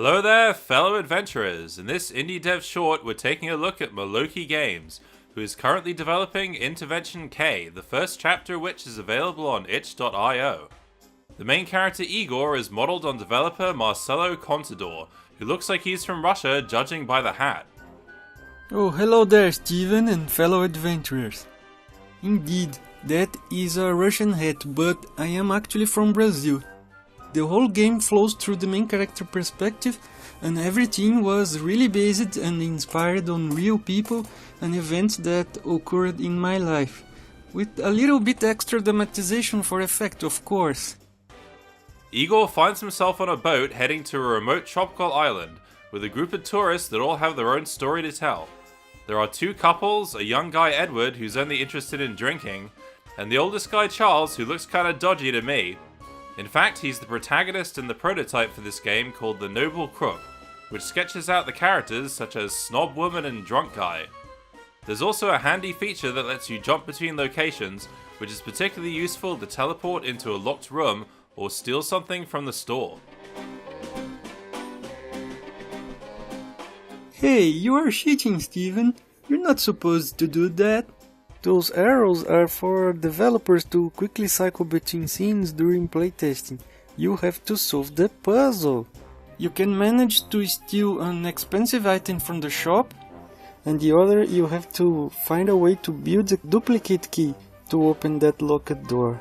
Hello there, fellow adventurers. In this indie dev short, we're taking a look at Moloki Games, who is currently developing Intervention K, the first chapter which is available on itch.io. The main character Igor is modeled on developer Marcelo Contador, who looks like he's from Russia judging by the hat. Oh, hello there, Steven and fellow adventurers. Indeed, that is a Russian hat, but I am actually from Brazil. The whole game flows through the main character perspective, and everything was really based and inspired on real people and events that occurred in my life, with a little bit extra dramatization for effect, of course. Igor finds himself on a boat heading to a remote tropical island, with a group of tourists that all have their own story to tell. There are two couples, a young guy Edward who's only interested in drinking, and the oldest guy Charles who looks kinda dodgy to me. In fact, he's the protagonist and the prototype for this game called The Noble Crook, which sketches out the characters such as Snob Woman and Drunk Guy. There's also a handy feature that lets you jump between locations, which is particularly useful to teleport into a locked room or steal something from the store. Hey, you are cheating, Steven. You're not supposed to do that. Those arrows are for developers to quickly cycle between scenes during playtesting. You have to solve the puzzle. You can manage to steal an expensive item from the shop, and the other you have to find a way to build a duplicate key to open that locked door.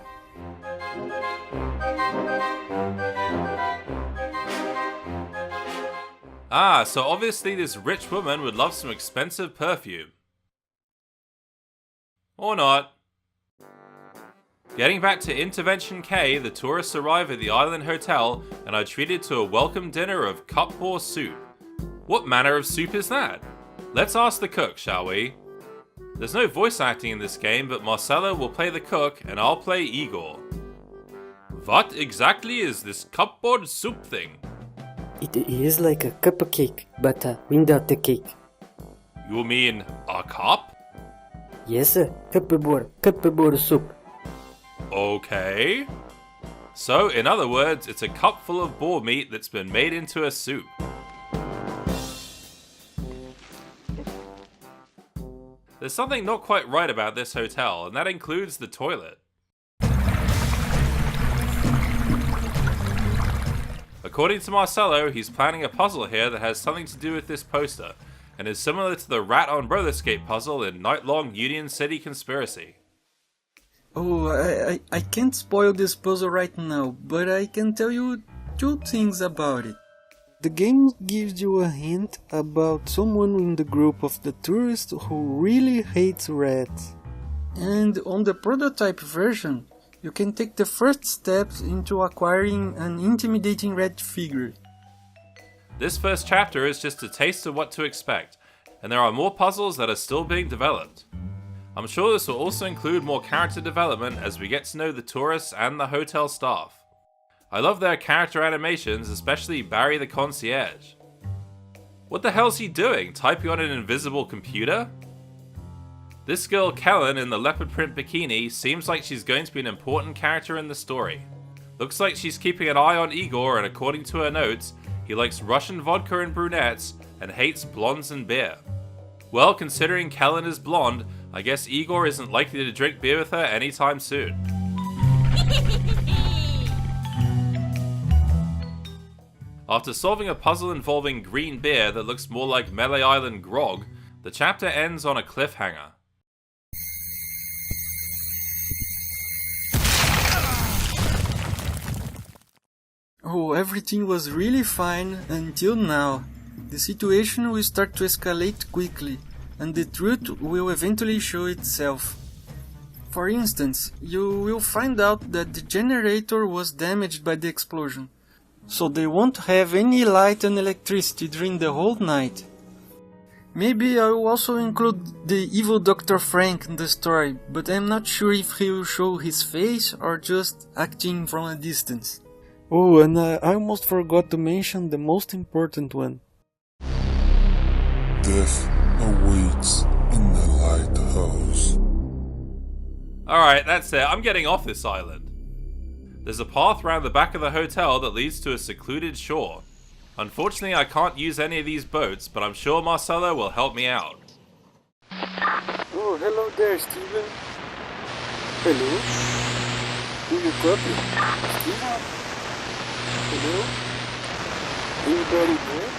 Ah, so obviously this rich woman would love some expensive perfume. Or not. Getting back to Intervention K, the tourists arrive at the island hotel and are treated to a welcome dinner of Cupboar soup. What manner of soup is that? Let's ask the cook, shall we? There's no voice acting in this game, but Marcelo will play the cook and I'll play Igor. What exactly is this cupboard soup thing? It is like a cupcake, but without the cake. You mean a cup? Yes, sir. Cupboar soup. Okay. So, in other words, it's a cup full of boar meat that's been made into a soup. There's something not quite right about this hotel, and that includes the toilet. According to Marcelo, he's planning a puzzle here that has something to do with this poster, and is similar to the rat on roller skate puzzle in Nightlong Union City Conspiracy. Oh, I can't spoil this puzzle right now, but I can tell you two things about it. The game gives you a hint about someone in the group of the tourists who really hates rats. And on the prototype version, you can take the first steps into acquiring an intimidating rat figure. This first chapter is just a taste of what to expect, and there are more puzzles that are still being developed. I'm sure this will also include more character development as we get to know the tourists and the hotel staff. I love their character animations, especially Barry the concierge. What the hell's he doing, typing on an invisible computer? This girl Kellen in the leopard print bikini seems like she's going to be an important character in the story. Looks like she's keeping an eye on Igor, and according to her notes, he likes Russian vodka and brunettes and hates blondes and beer. Well, considering Kellen is blonde, I guess Igor isn't likely to drink beer with her anytime soon. After solving a puzzle involving green beer that looks more like Melee Island grog, the chapter ends on a cliffhanger. Oh, everything was really fine until now. The situation will start to escalate quickly, and the truth will eventually show itself. For instance, you will find out that the generator was damaged by the explosion, so they won't have any light and electricity during the whole night. Maybe I will also include the evil Dr. Frank in the story, but I'm not sure if he will show his face or just acting from a distance. Oh, and I almost forgot to mention the most important one. Death awaits in the lighthouse. Alright, that's it. I'm getting off this island. There's a path round the back of the hotel that leads to a secluded shore. Unfortunately, I can't use any of these boats, but I'm sure Marcelo will help me out. Oh, hello there, Steven. Hello? Do you copy? Steven? Hello? Anybody there?